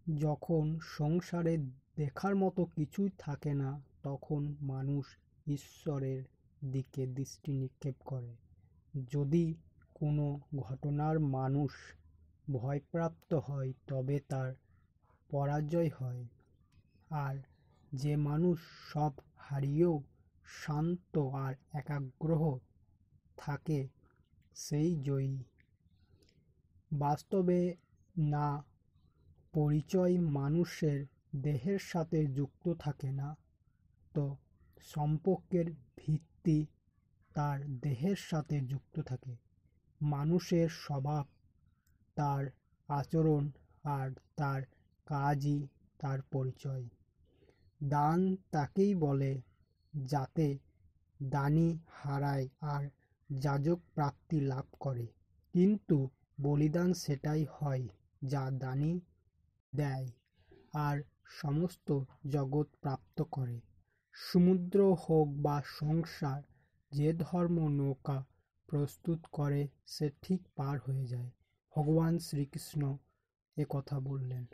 যখন সংসারে দেখার মতো কিছুই থাকে না, তখন মানুষ ঈশ্বরের দিকে দৃষ্টি নিক্ষেপ করে। যদি কোনো ঘটনার মানুষ ভয়প্রাপ্ত হয়, তবে তার পরাজয় হয়। আর যে মানুষ সব হারিয়েও শান্ত আর একাগ্র থাকে, সেই জয়ী। বাস্তবে না পরিচয় মানুষের দেহের সাথে যুক্ত থাকে না, তো সম্পর্কের ভিত্তি তার দেহের সাথে যুক্ত থাকে। মানুষের স্বভাব, তার আচরণ আর তার কাজই তার পরিচয়। দান তাকেই বলে যাতে দানি হারায় আর যাজক প্রাপ্তি লাভ করে, কিন্তু বলিদান সেটাই হয় যা দানি দেয় আর সমস্ত জগৎ প্রাপ্ত করে। সমুদ্র হোক বা সংসার, যে ধর্ম নৌকা প্রস্তুত করে সে ঠিক পার হয়ে যায়। ভগবান শ্রীকৃষ্ণ এ কথা বললেন।